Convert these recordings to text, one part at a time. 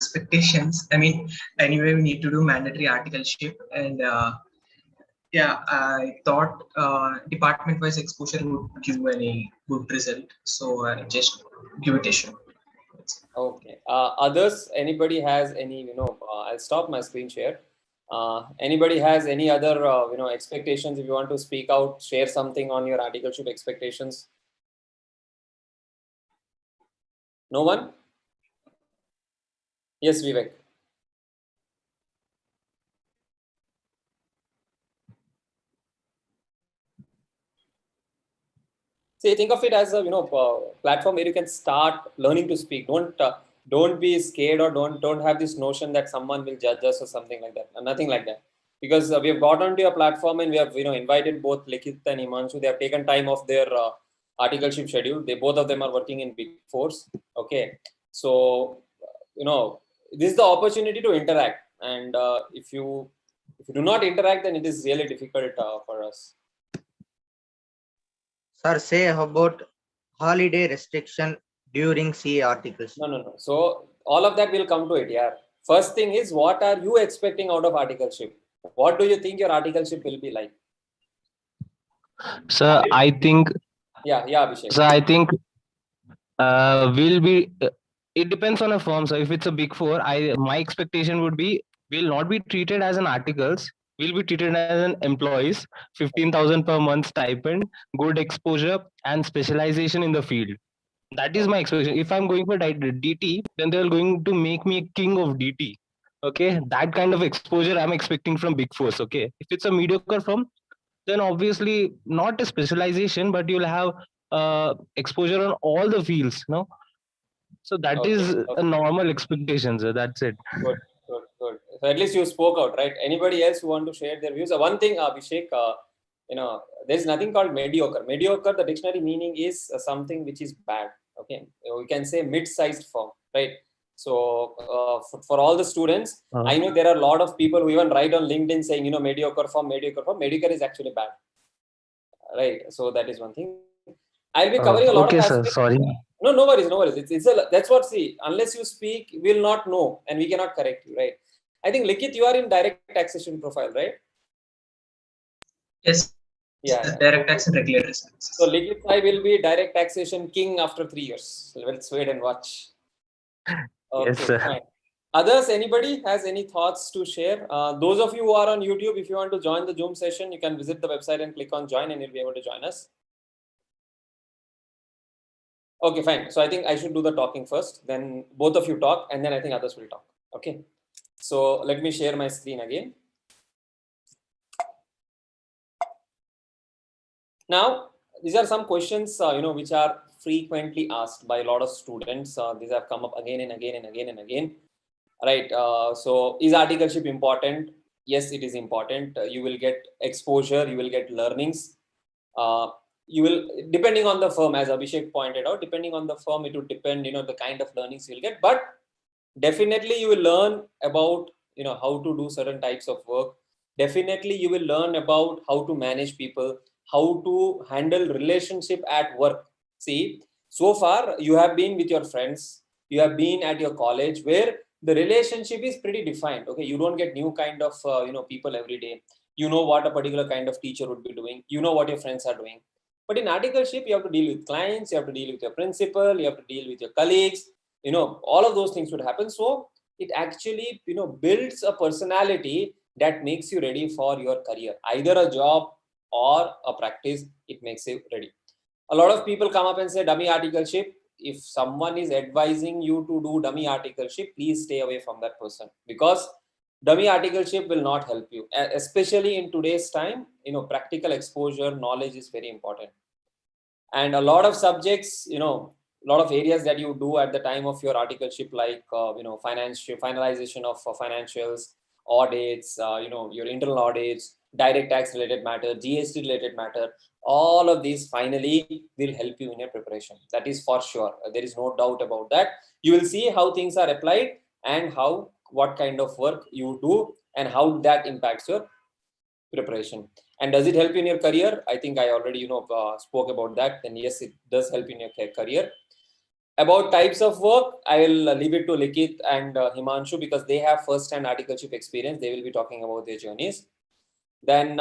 expectations. I mean, anyway, we need to do mandatory articleship, and yeah, I thought department-wise exposure would give any good result, so I just give it a shot. Okay. Others, anybody has any, I'll stop my screen share. Anybody has any other, expectations? If you want to speak out, share something on your articleship expectations. No one? Yes, Vivek. See, think of it as a platform where you can start learning to speak. Don't be scared, or don't have this notion that someone will judge us or something like that. Nothing like that. Because we have got onto your platform and we have invited both Likith and Imanshu. They have taken time off their articleship schedule. They both of them are working in Big Fours. Okay, so this is the opportunity to interact. And if you do not interact, then it is really difficult for us. Sir, say about holiday restriction during CA articles. No. So all of that will come to it. Yeah. First thing is, what are you expecting out of articleship? What do you think your articleship will be like? Sir, I think. Yeah, Abhishek. So I think will be. It depends on a firm. So if it's a Big Four, my expectation would be will not be treated as an articles. Will be treated as an employees. 15,000 per month stipend, good exposure, and specialization in the field. That is my expectation. If I'm going for DT, then they're going to make me a king of DT. Okay, that kind of exposure I'm expecting from Big Fours. Okay, if it's a mediocre firm, then obviously not a specialization, but you'll have exposure on all the fields. No, so that is a normal expectation. So that's it. Good. So at least you spoke out, right? Anybody else who want to share their views? One thing, Abhishek, there's nothing called mediocre. Mediocre, the dictionary meaning is something which is bad. Okay, we can say mid-sized firm, right? So for all the students, I know there are a lot of people who even write on LinkedIn saying, mediocre firm. Mediocre is actually bad, right? So that is one thing. I'll be covering a lot of aspects. Sir, sorry. No worries. That's what, see, unless you speak, we'll not know and we cannot correct you, right? I think, Likith, you are in direct taxation profile, right? Yes. Yeah. Direct tax and regulatory services. So Likith, I will be direct taxation king after 3 years. Let's wait and watch. Okay, yes, sir. Fine. Others, anybody has any thoughts to share? Those of you who are on YouTube, if you want to join the Zoom session, you can visit the website and click on join and you'll be able to join us. Okay, fine. So I think I should do the talking first, then both of you talk, and then I think others will talk. Okay. So let me share my screen again. Now, these are some questions, which are frequently asked by a lot of students. These have come up again and again. Right. So is articleship important? Yes, it is important. You will get exposure. You will get learnings. You will, depending on the firm, as Abhishek pointed out, depending on the firm, it would depend, the kind of learnings you'll get. But definitely you will learn about, how to do certain types of work. Definitely you will learn about how to manage people, how to handle relationship at work. See, so far you have been with your friends, you have been at your college where the relationship is pretty defined. Okay, you don't get new kind of, people every day. You know what a particular kind of teacher would be doing. You know what your friends are doing. But in articleship, you have to deal with clients, you have to deal with your principal, you have to deal with your colleagues, all of those things would happen. So it actually, builds a personality that makes you ready for your career, either a job or a practice. It makes you ready. A lot of people come up and say dummy articleship. If someone is advising you to do dummy articleship, please stay away from that person, because dummy articleship will not help you, especially in today's time. Practical exposure, knowledge is very important. And a lot of subjects, a lot of areas that you do at the time of your articleship, like, finalization of financials, audits, your internal audits, direct tax related matter, GST related matter, all of these finally will help you in your preparation. That is for sure. There is no doubt about that. You will see how things are applied and what kind of work you do and how that impacts your preparation. And does it help you in your career? I think I already, spoke about that. Then yes, it does help in your career. About types of work, I will leave it to Likith and Himanshu because they have first-hand articleship experience. They will be talking about their journeys. Then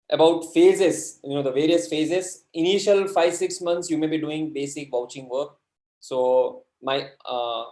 about phases, the various phases. Initial 5-6 months, you may be doing basic vouching work. So my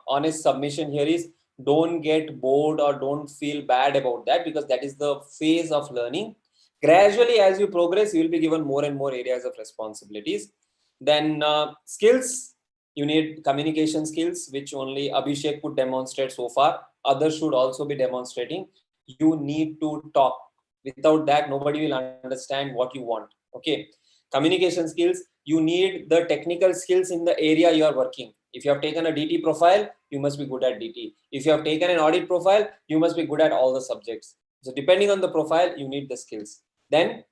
honest submission here is don't get bored or don't feel bad about that, because that is the phase of learning. Gradually, as you progress, you will be given more and more areas of responsibilities. Then skills, you need communication skills, which only Abhishek could demonstrate so far. Others should also be demonstrating. You need to talk. Without that, nobody will understand what you want. Okay. Communication skills, you need the technical skills in the area you are working. If you have taken a DT profile, you must be good at DT. If you have taken an audit profile, you must be good at all the subjects. So depending on the profile, you need the skills. Then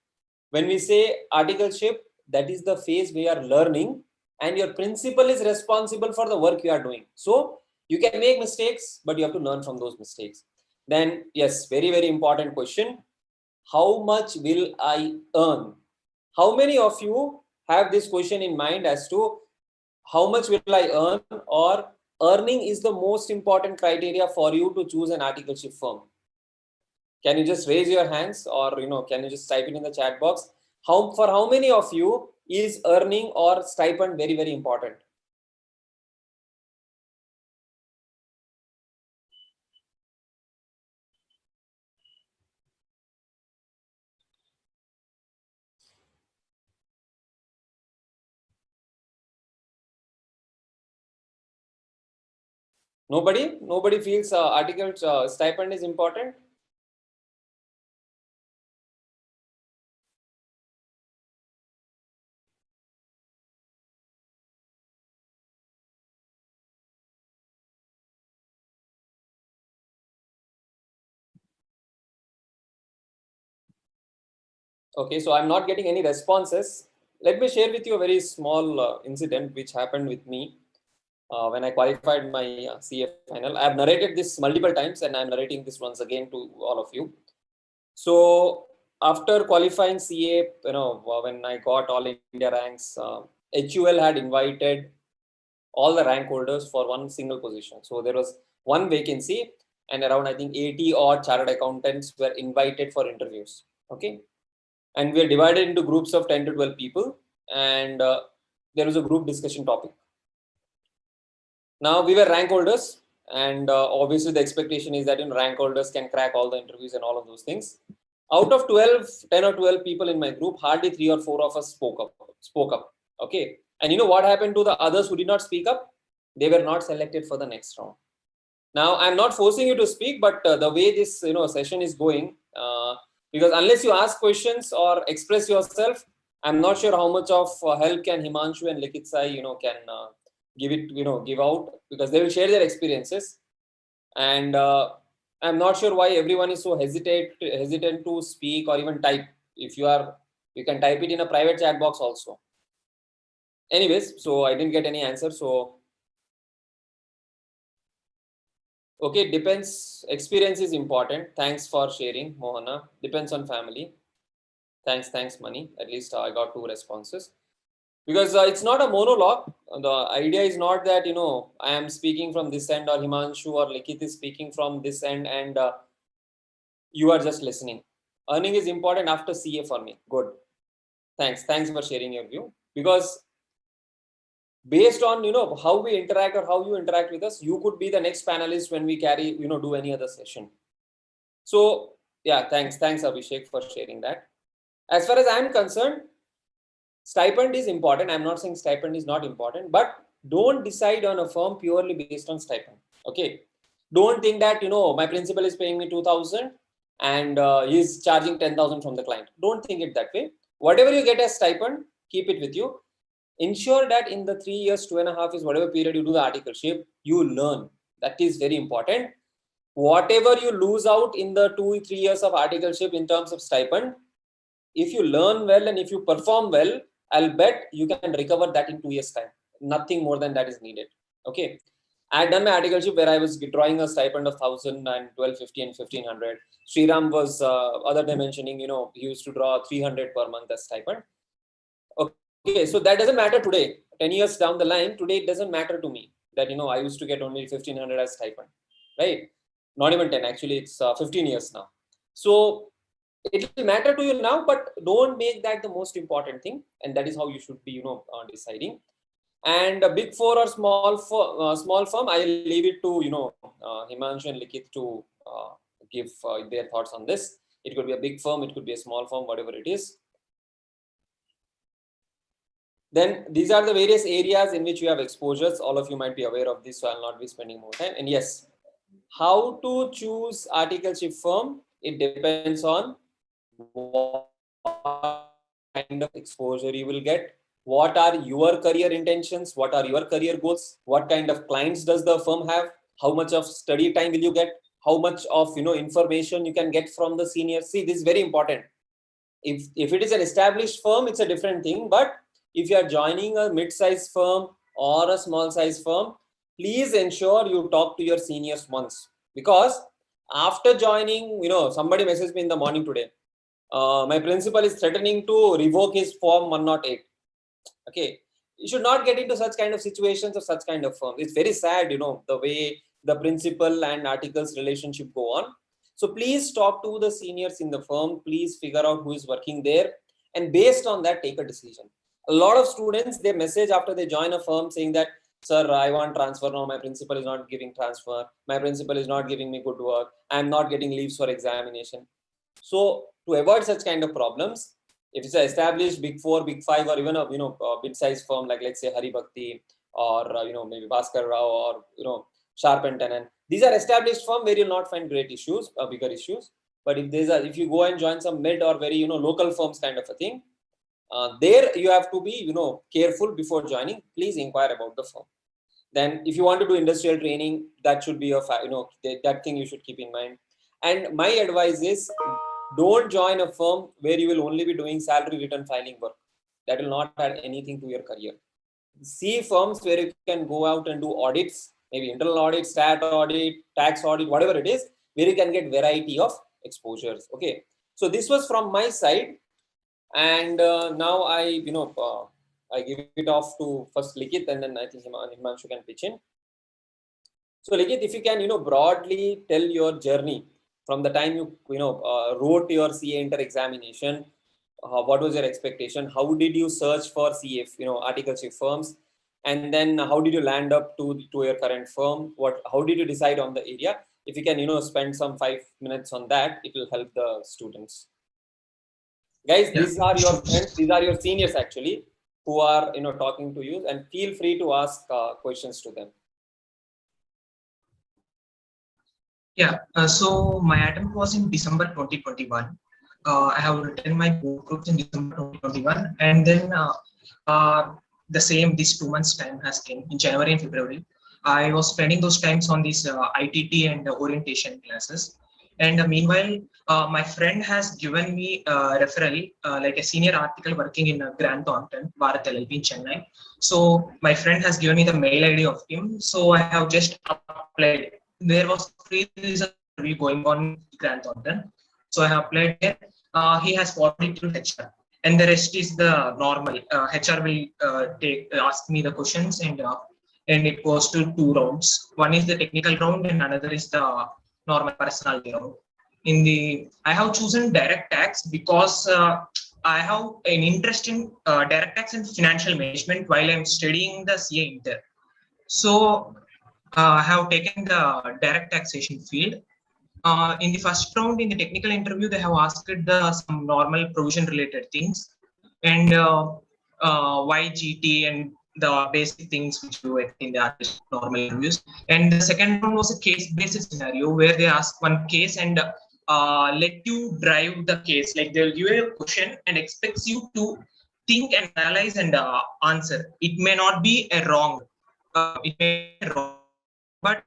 when we say articleship, that is the phase where you are learning and your principal is responsible for the work you are doing. So you can make mistakes, but you have to learn from those mistakes. Then yes, very, very important question. How much will I earn? How many of you have this question in mind as to how much will I earn, or earning is the most important criteria for you to choose an articleship firm? Can you just raise your hands, or can you just type it in the chat box? For how many of you is earning or stipend very, very important? Nobody feels article stipend is important. Okay, so I'm not getting any responses. Let me share with you a very small incident which happened with me when I qualified my CA final. I have narrated this multiple times and I'm narrating this once again to all of you. So after qualifying CA, when I got all India ranks, HUL had invited all the rank holders for one single position. So there was one vacancy and around, I think, 80 odd chartered accountants were invited for interviews. Okay. And we are divided into groups of 10 to 12 people, and there was a group discussion topic. Now we were rank holders, and obviously the expectation is that rank holders can crack all the interviews and all of those things. Out of 10 or 12 people in my group, hardly 3 or 4 of us spoke up. Okay. And what happened to the others who did not speak up? They were not selected for the next round. Now I'm not forcing you to speak, but the way this session is going, because unless you ask questions or express yourself, I'm not sure how much of help can Himanshu and Likitsai can give out, because they will share their experiences. And I'm not sure why everyone is so hesitant to speak or even type. If you can type it in a private chat box also. Anyways, so I didn't get any answer. So okay, depends. Experience is important. Thanks for sharing, Mohana. Depends on family. Thanks, Mani. At least I got 2 responses. Because it's not a monologue. The idea is not that, I am speaking from this end, or Himanshu or Likith is speaking from this end, and you are just listening. Earning is important after CA for me. Good. Thanks for sharing your view. Because based on how we interact or how you interact with us, you could be the next panelist when we do any other session. So yeah, thanks Abhishek for sharing that. As far as I'm concerned, stipend is important. I'm not saying stipend is not important, but don't decide on a firm purely based on stipend. Okay, don't think that my principal is paying me 2,000 and he's charging 10,000 from the client. Don't think it that way. Whatever you get as stipend, keep it with you. Ensure that in the 3 years, 2.5 years, whatever period you do the articleship, you learn. That is very important. Whatever you lose out in the 2-3 years of articleship in terms of stipend, if you learn well and if you perform well, I'll bet you can recover that in 2 years' time. Nothing more than that is needed. Okay. I had done my articleship where I was drawing a stipend of 1,000 and 1,250 and 1,500. Sriram was other day mentioning, he used to draw 300 per month as stipend. Okay, so that doesn't matter today. 10 years down the line, today it doesn't matter to me that, I used to get only 1,500 as stipend, right? Not even 10, actually, it's 15 years now. So it will matter to you now, but don't make that the most important thing. And that is how you should be, deciding. And a big four or small firm, I'll leave it to, Himanshu and Likith to give their thoughts on this. It could be a big firm, it could be a small firm, whatever it is. Then these are the various areas in which you have exposures. All of you might be aware of this, so I'll not be spending more time. And yes, how to choose articleship firm? It depends on what kind of exposure you will get. What are your career intentions? What are your career goals? What kind of clients does the firm have? How much of study time will you get? How much of information you can get from the seniors? See, this is very important. If it is an established firm, it's a different thing. But if you are joining a mid-size firm or a small-size firm, please ensure you talk to your seniors once. Because after joining, somebody messaged me in the morning today. My principal is threatening to revoke his form 108. Okay, you should not get into such kind of situations or such kind of firms. It's very sad, the way the principal and articles relationship go on. So please talk to the seniors in the firm. Please figure out who is working there, and based on that, take a decision. A lot of students, they message after they join a firm saying that, sir, I want transfer now. My principal is not giving transfer. My principal is not giving me good work. I'm not getting leaves for examination. So to avoid such kind of problems, if it's an established big four, big five, or even a mid-sized firm like, let's say, Hari Bhakti, or maybe Bhaskar Rao, or Sharp and Tenen, these are established firm where you'll not find great issues, bigger issues. But if you go and join some mid or very local firms kind of a thing, there you have to be careful before joining. Please inquire about the firm. Then if you want to do industrial training, that should be that thing you should keep in mind. And my advice is, don't join a firm where you will only be doing salary return filing work. That will not add anything to your career. See firms where you can go out and do audits, maybe internal audit, stat audit, tax audit, whatever it is, where you can get variety of exposures. Okay, so this was from my side, and now I give it off to first Likith, and then I think Himanshu can pitch in. So Likith, if you can broadly tell your journey from the time you wrote your CA inter examination, what was your expectation? How did you search for CA, articleship firms, and then how did you land up to your current firm? How did you decide on the area? If you can spend some 5 minutes on that, it will help the students. Guys, Yeah, these are your friends, these are your seniors actually, who are talking to you, and feel free to ask questions to them. Yeah, so my attempt was in December 2021. I have written my board groups in December 2021, and then these 2 months time has came in January and February. I was spending those times on these ITT and orientation classes. And meanwhile, my friend has given me a referral, like a senior article working in Grand Thornton, Bharat LLP in Chennai. So my friend has given me the mail ID of him. So I have just applied. There was free interview going on in Grand Thornton. So I have applied there. He has forwarded to HR, and the rest is the normal. HR will ask me the questions, and it goes to 2 rounds. One is the technical round, and another is the normal personality round. I have chosen direct tax because I have an interest in direct tax and financial management while I'm studying the CA Inter. So I have taken the direct taxation field. In the first round, in the technical interview, they have asked some normal provision related things, and YGT and the basic things which you get in the normal interviews. And the second one was a case-based scenario where they ask one case and let you drive the case. Like they'll give you a question and expects you to think and analyze and answer. It may not be a wrong. It may be wrong, but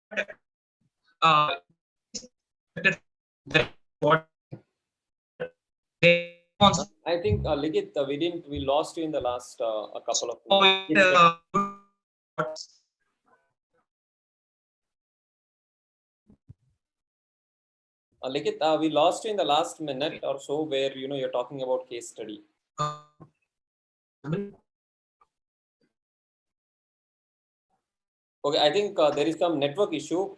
what they want. I think Likith, we lost you in the last a couple of minutes. Likith, we lost you in the last minute or so, where you're talking about case study. Okay, I think there is some network issue.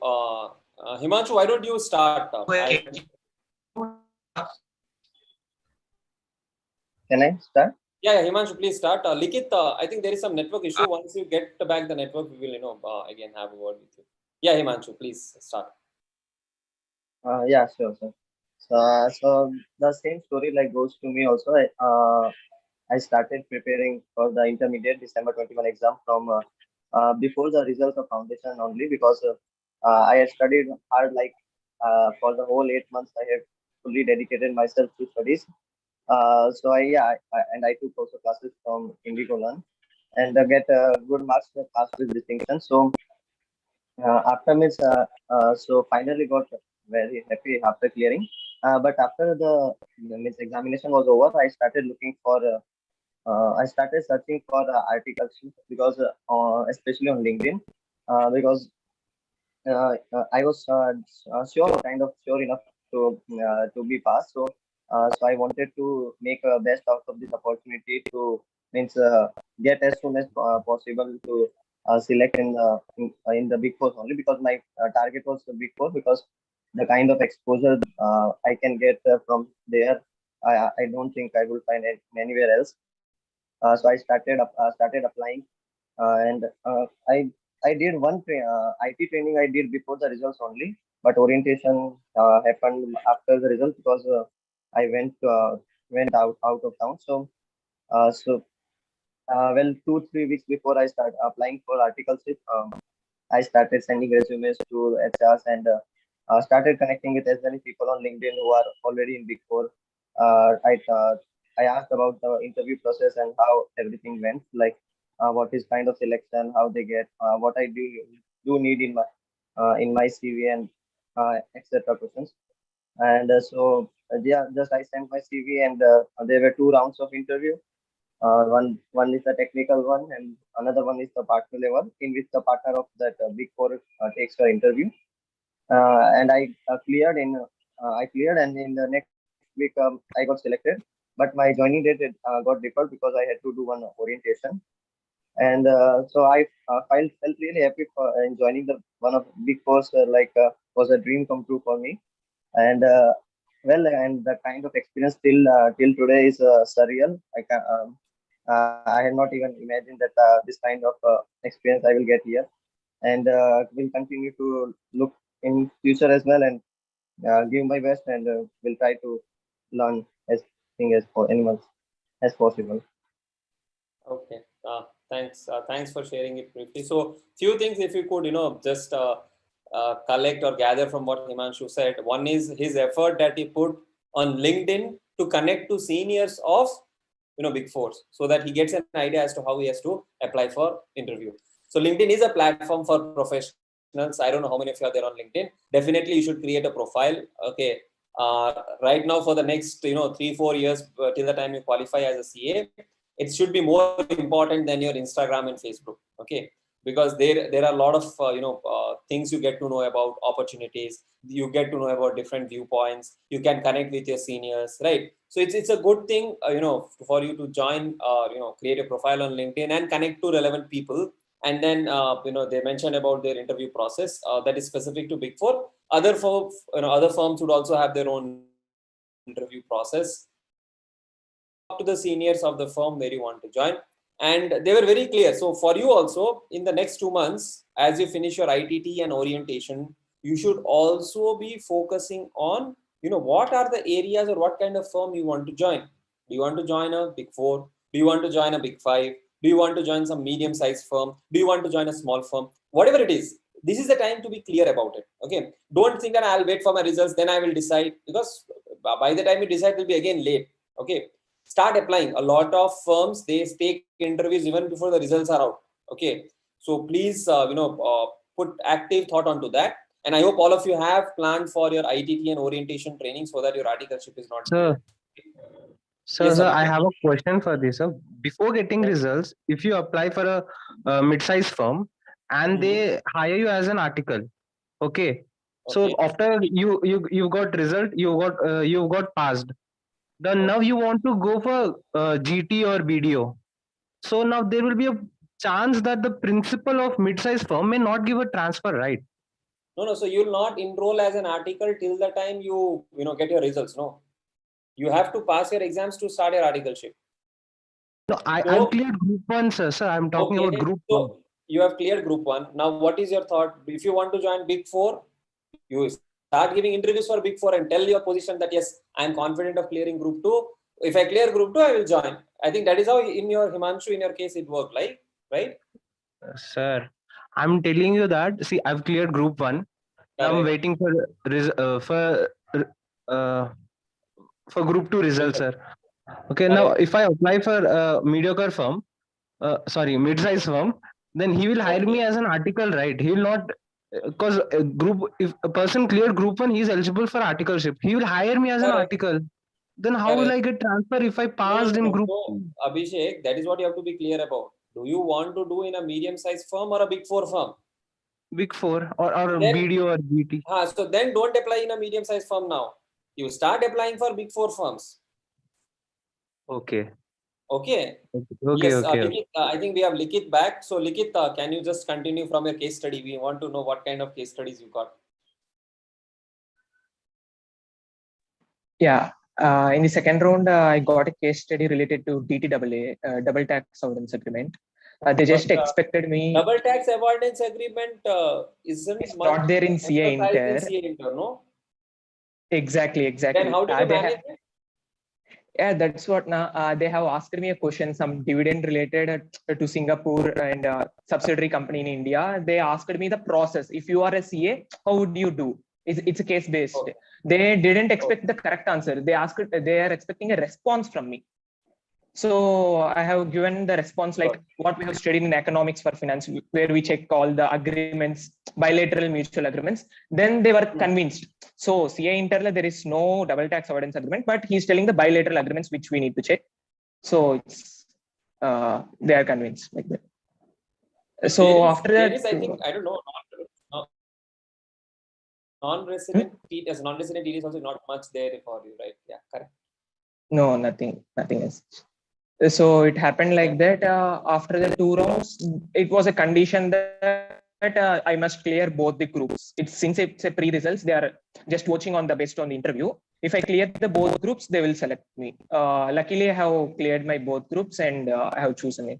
Himanshu, why don't you start? Can I start? Yeah, Himanshu, please start. Likit, I think there is some network issue. Once you get back the network, we will, again have a word with you. Yeah, Himanshu, please start. Yeah, sure, sir. So the same story like goes to me also. I started preparing for the intermediate December 21 exam from before the results of foundation only, because I had studied hard, like for the whole 8 months. I have fully dedicated myself to studies. So and I took also classes from Indigo Learn, and get good marks to pass with distinction. So after means so finally got very happy after clearing. But after the means examination was over, I started looking for I started searching for articles, because especially on LinkedIn, because I was kind of sure enough to be passed. So I wanted to make best out of this opportunity to means get as soon as possible to select in the Big Four only, because my target was the Big Four, because the kind of exposure I can get from there, I don't think I will find it anywhere else. So I started applying, and I did one IT training I did before the results only, but orientation happened after the result, because I went out of town. Well, 2-3 weeks before I start applying for articleship, I started sending resumes to HRs, and started connecting with as many people on LinkedIn who are already in Big Four. Uh, I uh, I asked about the interview process and how everything went, like what is kind of selection, how they get, what I do need in my CV, and etc. questions. And yeah, just I sent my CV, and there were 2 rounds of interview. One is the technical one, and another one is the partner level, in which the partner of that Big Four takes the interview. And I cleared, and in the next week I got selected. But my joining date got deferred because I had to do one orientation. And so I felt really happy for in joining the one of Big Fours. Was a dream come true for me. And and the kind of experience till today is surreal. I had not even imagined that this kind of experience I will get here, and will continue to look in future as well, and give my best, and will try to learn as thing as for animals as possible. Okay. Thanks. Thanks for sharing it briefly. So, few things, if you could, just collect or gather from what Himanshu said. One is his effort that he put on LinkedIn to connect to seniors of, Big Fours, so that he gets an idea as to how he has to apply for interview. So, LinkedIn is a platform for professionals. I don't know how many of you are there on LinkedIn. Definitely, you should create a profile. Okay. Right now, for the next, 3-4 years, till the time you qualify as a CA, it should be more important than your Instagram and Facebook. Okay, because there are a lot of things you get to know about opportunities. You get to know about different viewpoints. You can connect with your seniors, right? So it's a good thing, for you to join, create a profile on LinkedIn and connect to relevant people. And then they mentioned about their interview process that is specific to Big Four. Other firms would also have their own interview process. To the seniors of the firm where you want to join, and they were very clear. So for you also, in the next 2 months, as you finish your ITT and orientation, you should also be focusing on, what are the areas or what kind of firm you want to join. Do you want to join a Big Four? Do you want to join a Big Five? Do you want to join some medium-sized firm? Do you want to join a small firm? Whatever it is, this is the time to be clear about it. Okay, don't think that I'll wait for my results, then I will decide, because by the time you decide, it will be again late. Okay, start applying. A lot of firms, they take interviews even before the results are out. Okay, so please put active thought onto that, and I hope all of you have planned for your ITT and orientation training, so that your articleship is not Sir, Yes, sir, sir. I have a question for this. Sir. Before getting results, if you apply for a mid-sized firm and they hire you as an article, okay. So Okay. after you got result, you got passed. Then now you want to go for GT or BDO. So now there will be a chance that the principal of mid-size firm may not give a transfer, right? No. So you'll not enroll as an article till the time you get your results. No, you have to pass your exams to start your articleship. No, I've cleared group 1, sir. Sir, I'm talking about group 1. So you have cleared group 1. Now, what is your thought? If you want to join Big 4, you start giving interviews for Big 4 and tell your position that yes, I'm confident of clearing group 2. If I clear group 2, I will join. I think that is how in your Himanshu, in your case, it worked, like, right? Sir, I'm telling you that. See, I've cleared group 1. Now I'm waiting for group 2 results, sir. Okay, now if I apply for mediocre firm, mid-size firm, then he will hire me as an article, right? He will not, because if a person cleared group 1, he is eligible for articleship. He will hire me as an article. Then how will I get transfer if I passed in group 2? Abhishek, that is what you have to be clear about. Do you want to do in a medium-sized firm or a Big 4 firm? Big 4 or BDO or BT. So then don't apply in a medium-sized firm now. You start applying for Big 4 firms. Okay. Okay. Yes, Likit, I think we have Likit back. So Likit, can you just continue from your case study? We want to know what kind of case studies you got. Yeah. In the second round, I got a case study related to DTAA, double tax avoidance agreement. They just expected me. Double tax avoidance agreement isn't not there in CA Inter, no? Exactly. Then how did you manage it? Yeah, that's what now they have asked me a question, some dividend related to Singapore and subsidiary company in India. They asked me the process. If you are a CA, how would you do? It's a case based. Okay. They didn't expect the correct answer. They are expecting a response from me. So I have given the response like what we have studied in economics for finance, where we check all the agreements, bilateral mutual agreements. Then they were convinced. So CA Interla, there is no double tax avoidance agreement, but he's telling the bilateral agreements which we need to check. So it's they are convinced like that. So after that, I think I don't know. Non-resident as non-resident TD is also not much there for you, right? Yeah, correct. No, nothing else. So it happened like that. After the 2 rounds, it was a condition that I must clear both the groups. Since it's a pre-results, they are just watching on the based on the interview. If I clear the both groups, they will select me. Luckily, I have cleared my both groups and I have chosen it.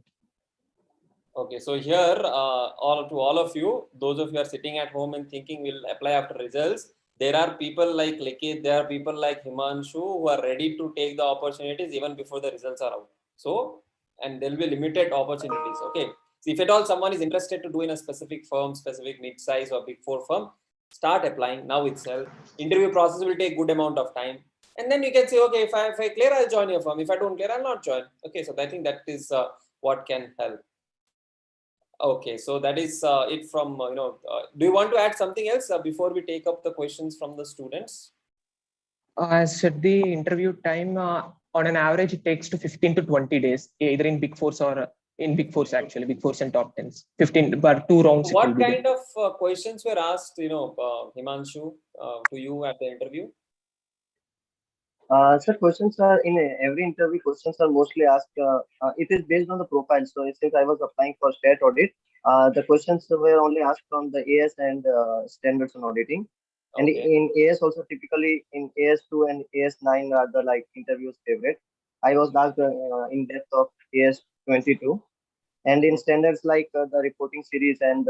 Okay, so here, to all of you, those of you are sitting at home and thinking we'll apply after results. There are people like Likit, there are people like Himanshu who are ready to take the opportunities even before the results are out. So, and there will be limited opportunities. Okay, so if at all someone is interested to do in a specific firm, specific mid-size or Big 4 firm, start applying now itself. Interview process will take good amount of time, and then you can say, okay, if I clear, I'll join your firm. If I don't clear, I'll not join. Okay, so I think that is what can help. Okay, so that is it from do you want to add something else before we take up the questions from the students? As said, the interview time on an average it takes to 15 to 20 days, either in Big 4s or in Big 4s actually, Big 4s and top 10s. 15, but 2 rounds. What kind of questions were asked, Himanshu, to you at the interview? Sir, questions are in every interview. Questions are mostly asked. It is based on the profile. So since I was applying for state audit, the questions were only asked from the AS and standards on auditing. And in AS also typically in AS2 and AS9 are the interviews favorite. I was asked in depth of AS22, and in standards the reporting series and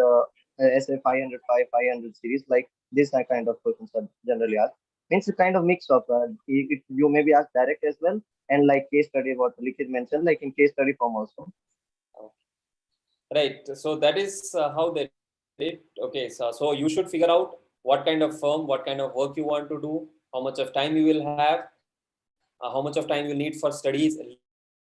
SA 505, 500 series, like this kind of questions are generally asked. Means a kind of mix of you may be asked direct as well, and case study, what Likit mentioned, in case study form also. Right. So that is how they did. Okay. So you should figure out what kind of firm, what kind of work you want to do, how much of time you will have, how much of time you need for studies,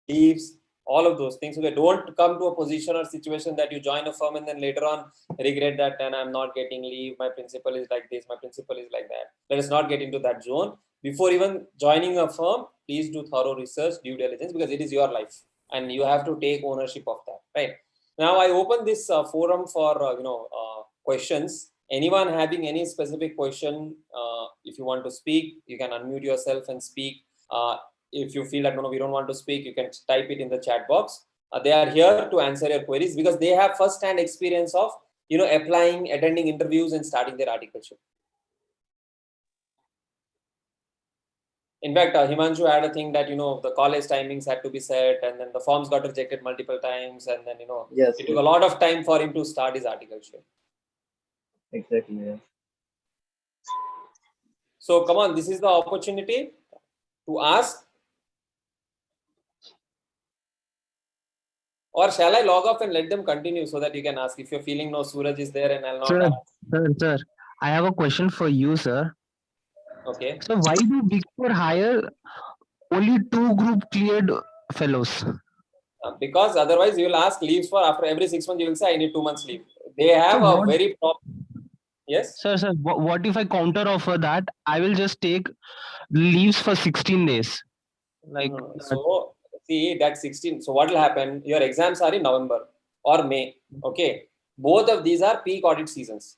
leaves, all of those things. So they don't come to a position or situation that you join a firm and then later on regret that, and I'm not getting leave. My principal is like this. My principal is like that. Let us not get into that zone. Before even joining a firm, please do thorough research, due diligence, because it is your life and you have to take ownership of that. Right. Now I open this forum for questions. Anyone having any specific question, if you want to speak, you can unmute yourself and speak. If you feel that no, we don't want to speak, you can type it in the chat box. They are here to answer your queries because they have first-hand experience of, applying, attending interviews and starting their articleship. In fact, Himanshu had a thing that, the college timings had to be set, and then the forms got rejected multiple times. And then, Yes, it took a lot of time for him to start his articleship. exactly. Yeah. So come on, this is the opportunity to ask. Or shall I log off and let them continue so that you can ask? If you're feeling no, Suraj is there and I'll not ask. Sir, I have a question for you, sir. Okay. So why do Big Four hire only 2 group cleared fellows? Because otherwise you will ask leaves for after every 6 months, you will say I need 2 months leave. They have So a very proper. Yes. Sir, what if I counter offer that I will just take leaves for 16 days? Like So see that 16. So what will happen? Your exams are in November or May. Okay. Both of these are peak audit seasons.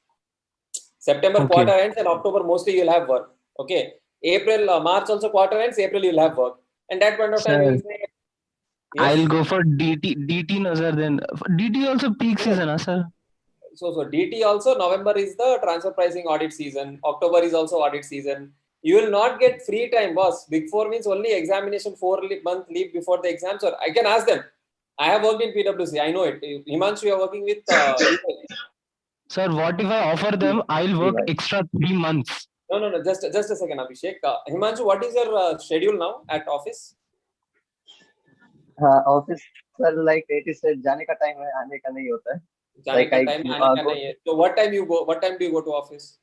September Okay. quarter ends and October mostly you'll have work. Okay. April, March also quarter ends. April you'll have work. And that point of time you will say. Yes? I'll go for DT no, sir. Then DT also peak season, huh, sir? So DT also November is the transfer pricing audit season. October is also audit season. You will not get free time, boss. Big Four means only examination 4-month leave before the exams. Or I can ask them. I have worked in PwC. I know it. Himanshu, you are working with. Sir, what if I offer them? I'll work extra 3 months. No. Just a second, Abhishek. Himanshu, what is your schedule now at office? Office sir, like it is जाने का time है, आने का नहीं होता है. Like so what time you go? What time do you go to office?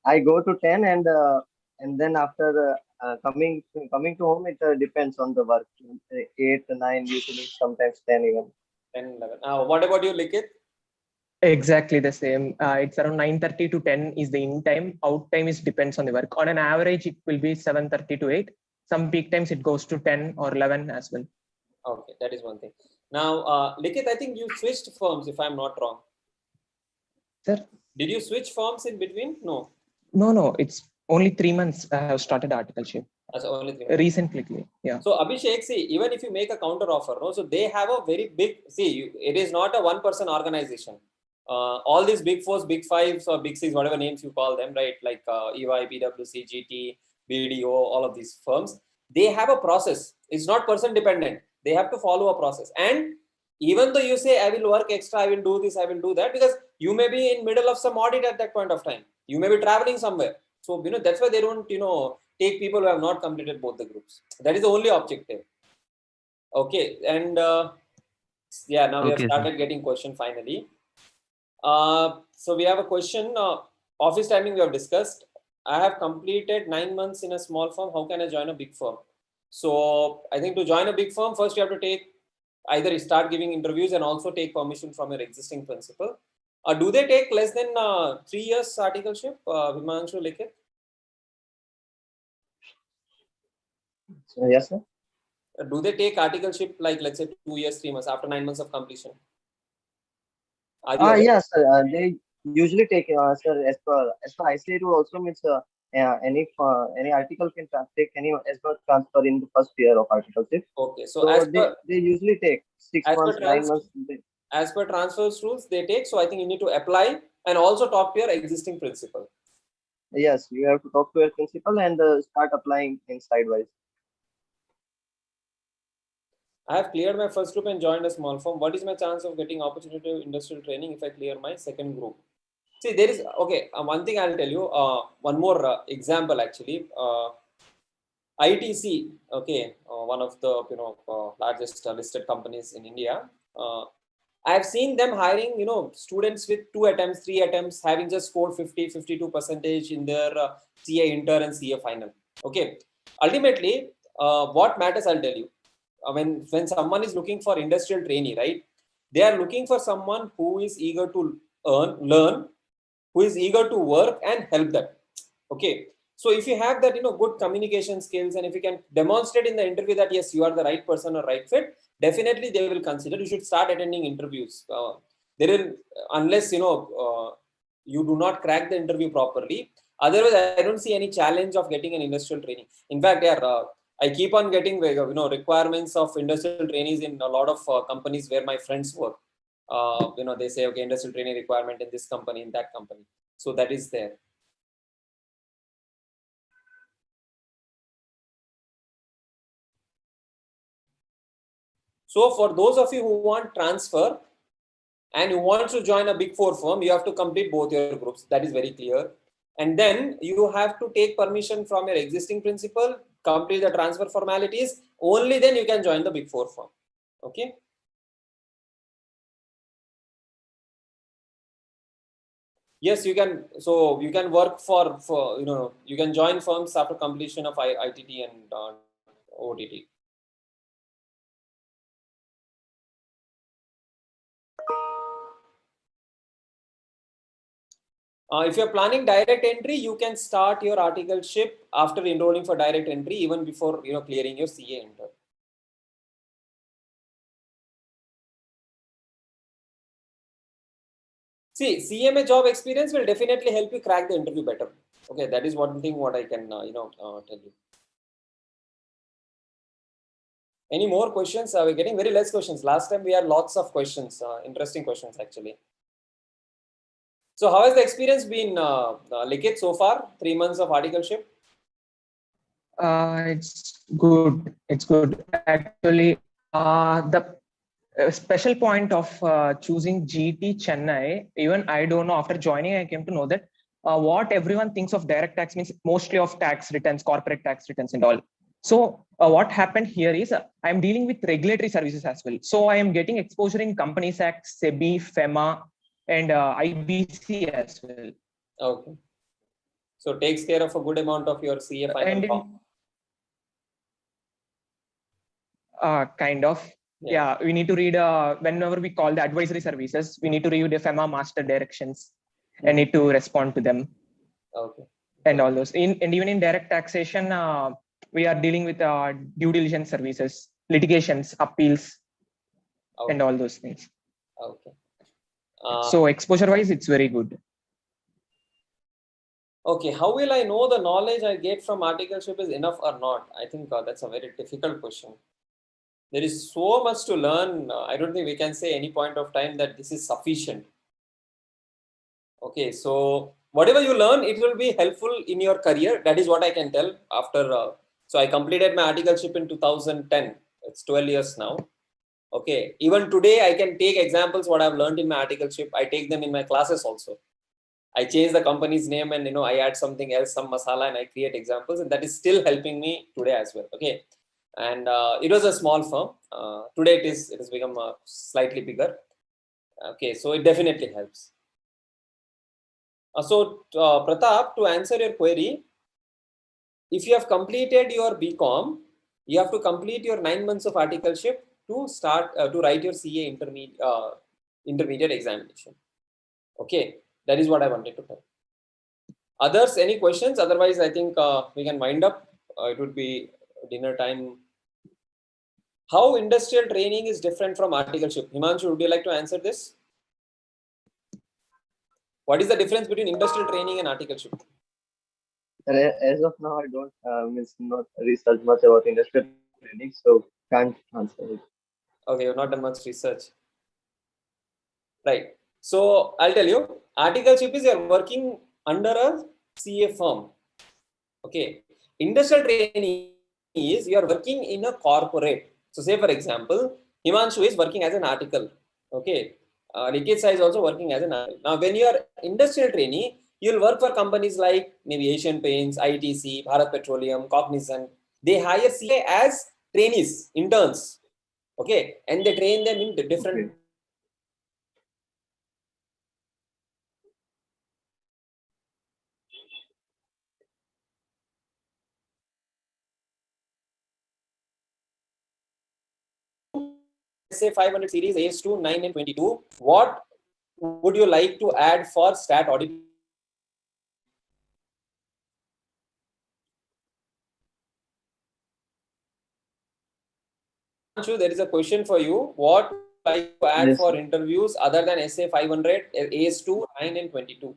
I go to 10 and then after coming to home, it depends on the work. 8, 9, usually sometimes 10 even. 10, 11. What about you, Likith? Exactly the same. It's around 9:30 to 10 is the in time. Out time is depends on the work. On an average, it will be 7:30 to 8. Some peak times it goes to 10 or 11 as well. Okay, that is one thing. Now, Likith, I think you switched firms, if I'm not wrong. Sir? Did you switch firms in between? No. No. It's only 3 months I have started articleship. Only 3 months. Recently, yeah. So Abhishek, see, even if you make a counter offer, no, so they have a very big, it is not a one-person organization. All these big fours, big fives or big six, whatever names you call them, right? Like EY, PwC, GT, BDO, all of these firms, they have a process. It's not person dependent. They have to follow a process. And even though you say, I will work extra, I will do this, I will do that, because you may be in middle of some audit at that point of time. You may be traveling somewhere. So, that's why they don't, take people who have not completed both the groups. That is the only objective. Okay. And now we have started getting question finally. So we have a question. Office timing we have discussed. I have completed 9 months in a small firm. How can I join a big firm? So I think to join a big firm, first you have to either start giving interviews and also take permission from your existing principal. Do they take less than 3 years articleship, Himanshu, Likith? So, yes, sir. Do they take articleship like, let's say, 2 years, 3 months after 9 months of completion? Yes, sir. They usually take, sir, as per ICA rule also means any article can take any as per transfer in the first year of articleship. Okay, so they usually take 6 months, 9 months. As per transfers rules, they take. So I think you need to apply and also talk to your existing principal. Yes, you have to talk to your principal and start applying in sidewise. I have cleared my first group and joined a small firm. What is my chance of getting opportunity to industrial training if I clear my second group? See, there is, okay, one thing I'll tell you, one more example actually. ITC, okay, one of the largest listed companies in India. I have seen them hiring, students with 2 attempts, 3 attempts, having just scored 52% in their CA intern and CA final. Okay, ultimately, what matters, I'll tell you. When someone is looking for industrial trainee, right? They are looking for someone who is eager to learn, who is eager to work and help them. Okay. So if you have that, good communication skills, and if you can demonstrate in the interview that, yes, you are the right person or right fit, definitely they will consider. You should start attending interviews. Unless, you do not crack the interview properly. Otherwise, I don't see any challenge of getting an industrial training. In fact, I keep on getting requirements of industrial trainees in a lot of companies where my friends work. They say, okay, industrial training requirement in this company, in that company. So that is there. So for those of you who want transfer and you want to join a big 4 firm, you have to complete both your groups. That is very clear. And then you have to take permission from your existing principal, complete the transfer formalities. Only then you can join the big 4 firm. Okay. Yes, you can. So you can work for you can join firms after completion of ITT and OTT. If you're planning direct entry, you can start your articleship after enrolling for direct entry, even before clearing your CA inter. See, CMA job experience will definitely help you crack the interview better. Okay, that is one thing what I can tell you. Any more questions? We're getting very less questions. Last time we had lots of questions, interesting questions actually. So how has the experience been, Likit, so far? 3 months of articleship? It's good. It's good. Actually, the special point of choosing GT Chennai, even I don't know, after joining, I came to know that what everyone thinks of direct tax means mostly of tax returns, corporate tax returns and all. So what happened here is I'm dealing with regulatory services as well. So I am getting exposure in Companies Act, SEBI, FEMA, and IBC as well. Okay. So takes care of a good amount of your CA final form. Kind of. Yeah, we need to read whenever we call the advisory services, we need to read the FEMA master directions and need to respond to them. Okay. And all those. And even in direct taxation, we are dealing with due diligence services, litigations, appeals, and all those things. Okay. So exposure-wise, it's very good. Okay, how will I know the knowledge I get from articleship is enough or not? I think that's a very difficult question. There is so much to learn. I don't think we can say any point of time that this is sufficient. Okay, so whatever you learn, it will be helpful in your career. That is what I can tell after. So I completed my articleship in 2010. It's 12 years now. Okay, even today I can take examples what I've learned in my articleship. I take them in my classes also. I change the company's name and I add something else, some masala, and I create examples, and that is still helping me today as well. Okay, and it was a small firm. Today it has become slightly bigger. Okay, so it definitely helps. So Pratap, to answer your query, if you have completed your BCom, you have to complete your 9 months of articleship to start to write your CA intermediate examination. Okay, that is what I wanted to tell. Others, any questions? Otherwise, I think we can wind up. It would be dinner time. How industrial training is different from articleship? Himanshu, would you like to answer this? What is the difference between industrial training and articleship? As of now, I don't not research much about industrial training, so can't answer it. Okay, you've not done much research. Right. So I'll tell you, articleship is you're working under a CA firm. Okay. Industrial training is you're working in a corporate. So say for example, Himanshu is working as an article. Okay. Likitsa is also working as an article. Now, when you are industrial trainee, you'll work for companies like maybe Asian Paints, ITC, Bharat Petroleum, Cognizant. They hire CA as trainees, interns. Okay. And they train them in the different. Say 500 series, AS2, 9 and 22. What would you like to add for stat audit? There is a question for you. What would you like to add for interviews other than SA 500, AS2, 9 and 22?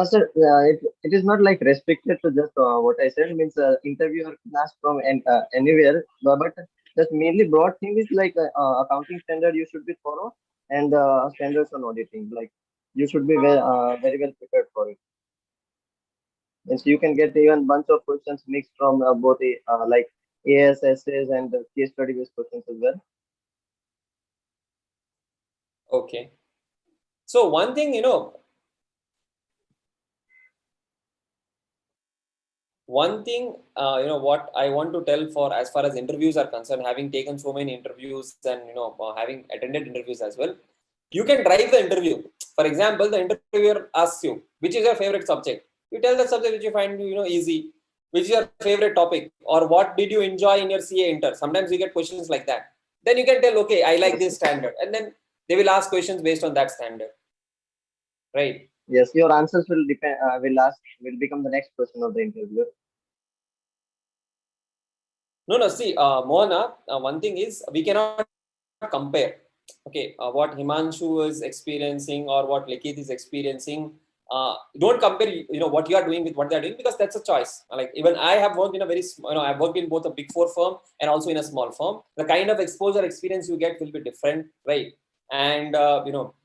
Sir, it is not like restricted to just what I said means interviewer can ask from anywhere, but just mainly broad thing is like accounting standard you should be thorough and standards on auditing. Like you should be very well prepared for it. And so you can get even bunch of questions mixed from both like ASSs and case study based questions as well. Okay. So one thing, what I want to tell for as far as interviews are concerned, having taken so many interviews and having attended interviews as well, you can drive the interview. For example, the interviewer asks you, which is your favorite subject? You tell the subject which you find easy. Which is your favorite topic, or what did you enjoy in your CA inter? Sometimes you get questions like that. Then you can tell, okay, I like this standard, and then they will ask questions based on that standard, right? Yes, your answers will depend. Will become the next question of the interviewer. No. See, Mohana, one thing is we cannot compare. Okay, what Himanshu is experiencing or what Likith is experiencing. Don't compare, what you are doing with what they are doing, because that's a choice. Like even I have worked in a very, I've worked in both a big four firm and also in a small firm. The kind of exposure experience you get will be different, right? And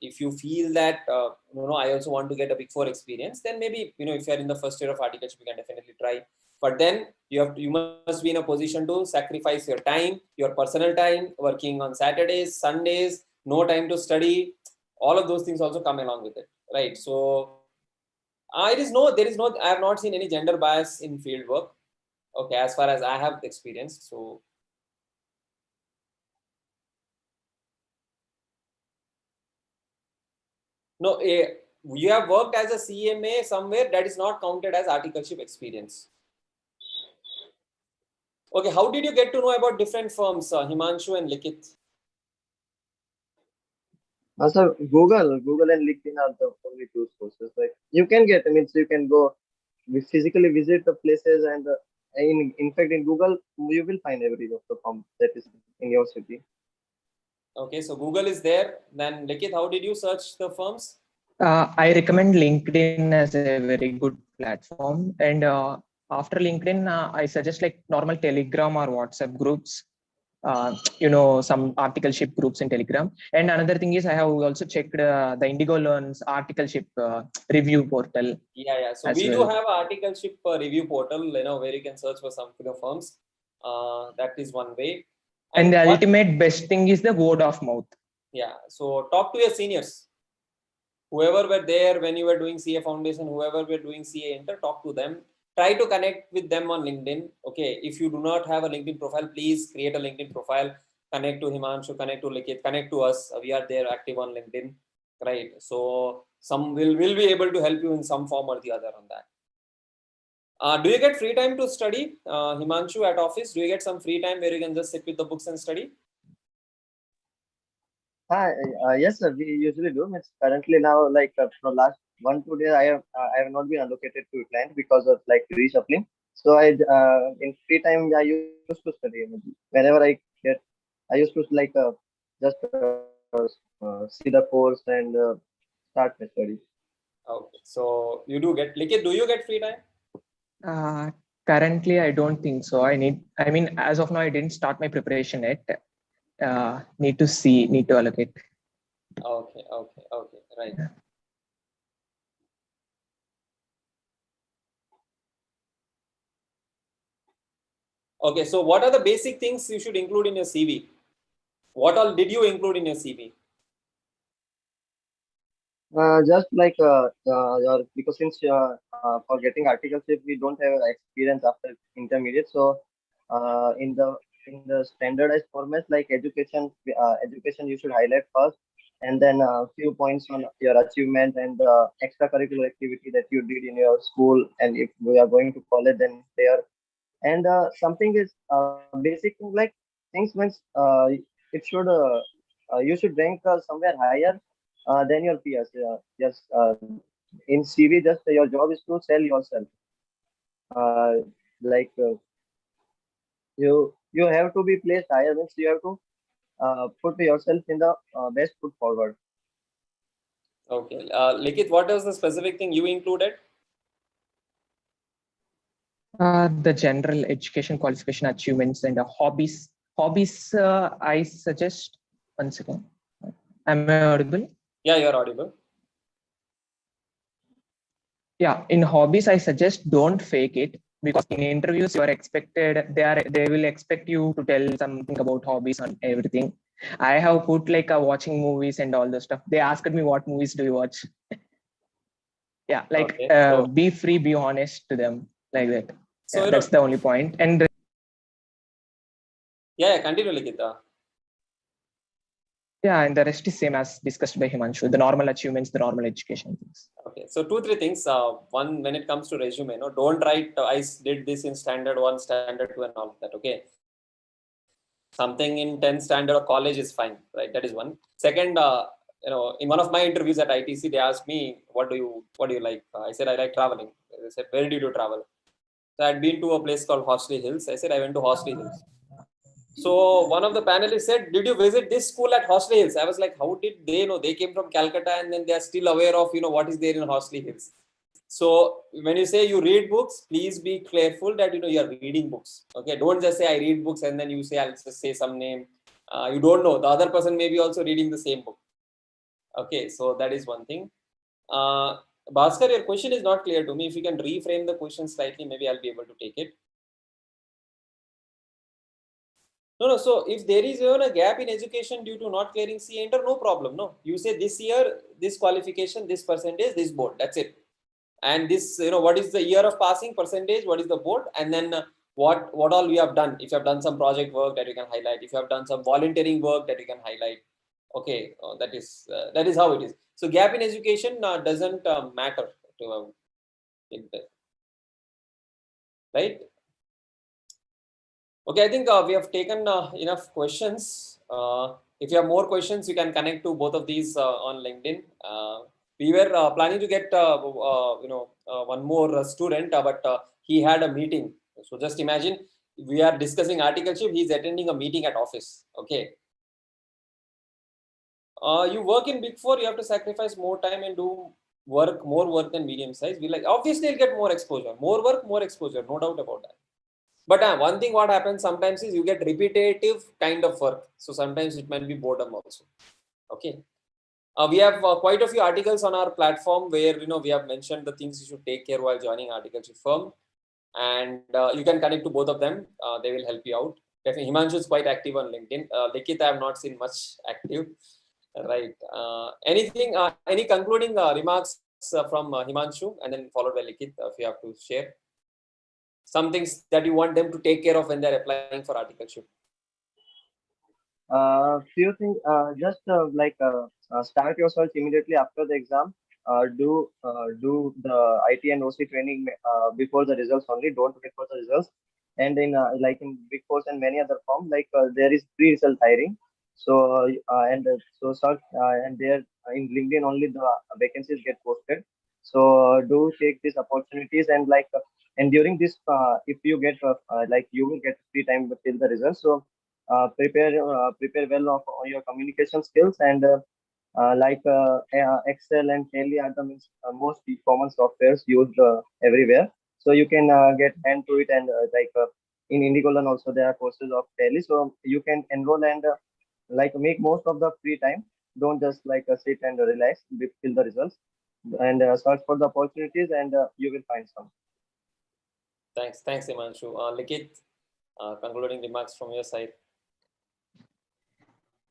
if you feel that I also want to get a big four experience, then maybe if you're in the first year of articleship, you can definitely try. But then you must be in a position to sacrifice your time, your personal time, working on Saturdays, Sundays, no time to study. All of those things also come along with it, right? So I have not seen any gender bias in field work. Okay, as far as I have experienced. So no, you have worked as a CMA somewhere, that is not counted as articleship experience. Okay, how did you get to know about different firms, Himanshu and Likith? So Google and LinkedIn are the only two sources. Like you can get, I mean, so you can go physically visit the places, and in fact in Google you will find every of the firm that is in your city. Okay, so Google is there. Then Likith, how did you search the firms? I recommend LinkedIn as a very good platform. And after LinkedIn, I suggest like normal Telegram or WhatsApp groups. Some articleship groups in Telegram. And another thing is I have also checked the Indigo Learns articleship review portal. Yeah. So we do have an articleship review portal, where you can search for some firms. That is one way. And the ultimate best thing is the word of mouth. Yeah. So talk to your seniors. Whoever were there when you were doing CA Foundation, whoever were doing CA Inter, talk to them. Try to connect with them on LinkedIn. Okay. If you do not have a LinkedIn profile, please create a LinkedIn profile. Connect to Himanshu, connect to Likith, connect to us. We are there active on LinkedIn. Right. So some will be able to help you in some form or the other on that. Do you get free time to study, Himanshu, at office? Do you get some free time where you can just sit with the books and study? Yes, sir. We usually do. It's currently now like for last 1-2 days I have not been allocated to a client because of like reshuffling. So I in free time I used to study. Whenever I get, I used to like just see the course and start my study. Okay, so you do get, Likith, do you get free time? Currently, I don't think so. As of now, I didn't start my preparation yet. Need to allocate. Okay, right. Okay, so what are the basic things you should include in your CV? What all did you include in your CV? Just like because since for getting articleship we don't have experience after intermediate, so in the standardized format like education you should highlight first, and then a few points on your achievement and extracurricular activity that you did in your school, and if we are going to college then there, and something is basic thing like things means it should you should rank somewhere higher than your peers. Yes, in CV, just your job is to sell yourself. Uh, like you have to be placed higher, means you have to put yourself in the best foot forward. Okay. Likith, what was the specific thing you included? The general education qualification achievements and hobbies. Hobbies, I suggest, one second. Am I audible? Yeah, you're audible. Yeah, in hobbies, I suggest don't fake it, because in interviews you are expected, they will expect you to tell something about hobbies and everything. I have put like watching movies and all the stuff. They asked me what movies do you watch. Yeah, like Okay. So, be free, be honest to them, like that. so Yeah, that's the only point. And yeah, continue, Likith. yeah, and the rest is same as discussed by Himanshu. The normal achievements, the normal education things. Okay, so 2-3 things. One, when it comes to resume, no, don't write I did this in standard 1, standard 2, and all of that. Okay, something in 10th standard or college is fine, right? That is one. Second, in one of my interviews at ITC, they asked me, what do you like? I said I like traveling. They said, where did you travel? So I'd been to a place called Horsley Hills. I said I went to Horsley Hills. So one of the panelists said, did you visit this school at Horsley Hills? I was like, how did they know? They came from Calcutta and then they are still aware of, what is there in Horsley Hills. So when you say you read books, please be careful that, you are reading books. Okay. Don't just say I read books and then you say, I'll just say some name. You don't know. The other person may be also reading the same book. Okay. So that is one thing. Bhaskar, your question is not clear to me. If you can reframe the question slightly, maybe I'll be able to take it. No. So if there is even a gap in education due to not clearing C enter, no problem. No, you say this year, this qualification, this percentage, this board. That's it. And this, what is the year of passing percentage? What is the board? And then what all we have done? If you have done some project work that you can highlight. If you have done some volunteering work that you can highlight. Okay, that is how it is. So gap in education doesn't matter to right. Okay, I think we have taken enough questions. If you have more questions, you can connect to both of these on LinkedIn. We were planning to get one more student, but he had a meeting. So just imagine we are discussing articleship. He's attending a meeting at office. Okay. You work in Big Four, you have to sacrifice more time and do more work than medium size. We obviously you'll get more exposure, more work, more exposure, no doubt about that. But one thing what happens sometimes is you get repetitive kind of work. So sometimes it might be boredom also. Okay. We have quite a few articles on our platform where we have mentioned the things you should take care while joining Articleship firm, and you can connect to both of them. They will help you out. Definitely, Himanshu is quite active on LinkedIn. Likith, I have not seen much active. Right. Anything? Any concluding remarks from Himanshu, and then followed by Likith, if you have to share some things that you want them to take care of when they're applying for articleship. Few things. Just start your search immediately after the exam. Do the IT and OC training before the results only. Don't wait for the results. And in in Big Four and many other firms, there is pre-result hiring. So so search and there in LinkedIn only the vacancies get posted. So do take these opportunities and during this if you get you will get free time till the results. So prepare well of your communication skills and Excel and Tally are the most common softwares used everywhere. So you can get hand to it and in Indigo and also there are courses of Tally. So you can enroll and make most of the free time. Don't just sit and relax till the results and search for the opportunities and you will find some. Thanks, Himanshu. Likith, concluding remarks from your side.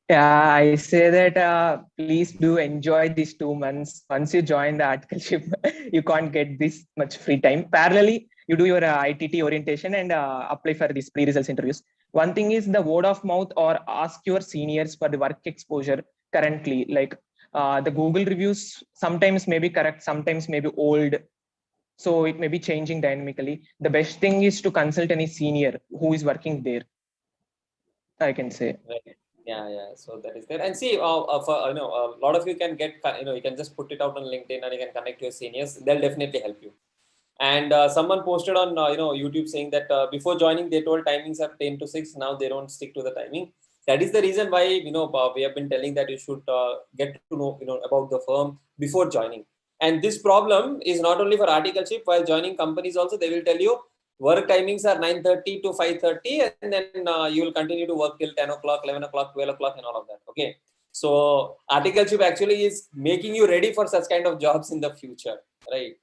Yeah, I say that please do enjoy these 2 months. Once you join the articleship, you can't get this much free time. Parallelly, you do your ITT orientation and apply for these pre-results interviews. One thing is the word of mouth, or ask your seniors for the work exposure currently. The Google reviews sometimes may be correct, sometimes may be old. So it may be changing dynamically. The best thing is to consult any senior who is working there, I can say. Right. Yeah. So that is there. And see, for a lot of you can get, you can just put it out on LinkedIn and you can connect your seniors. They'll definitely help you. And someone posted on YouTube saying that before joining they told timings are 10 to 6. Now they don't stick to the timing. That is the reason why we have been telling that you should get to know about the firm, before joining. And this problem is not only for articleship. While joining companies also, they will tell you work timings are 9:30 to 5:30, and then you will continue to work till 10 o'clock, 11 o'clock, 12 o'clock, and all of that. Okay. So articleship actually is making you ready for such kind of jobs in the future, right?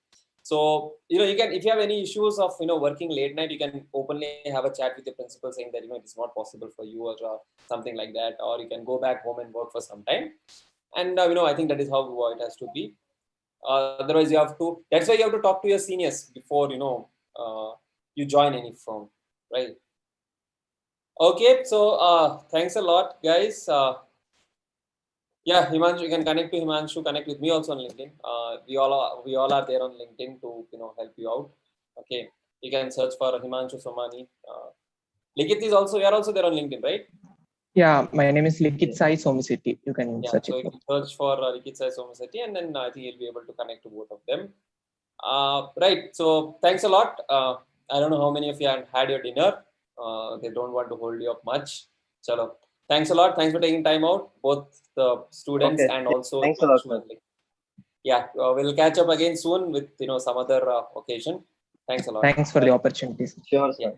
So, you can, if you have any issues of, working late night, you can openly have a chat with your principal saying that, it's not possible for you or something like that, or you can go back home and work for some time. And, I think that is how it has to be. Otherwise, that's why you have to talk to your seniors before, you join any firm, right? Okay. So, thanks a lot, guys. Yeah, Himanshu, you can connect to Himanshu, connect with me also on LinkedIn. We all are there on LinkedIn to help you out. Okay, you can search for Himanshu Somani. Likit is also, we are also there on LinkedIn, right? Yeah, my name is Midsize Firms. You can search so it. you can search for Midsize Firms, and then I think you'll be able to connect to both of them. Right. So thanks a lot. I don't know how many of you have had your dinner. They don't want to hold you up much. Chalo. Thanks a lot. Thanks for taking time out, both the students and also thanks a lot, sir. Yeah, we'll catch up again soon with some other occasion. Thanks a lot. Thanks for the opportunities. Sure, sir.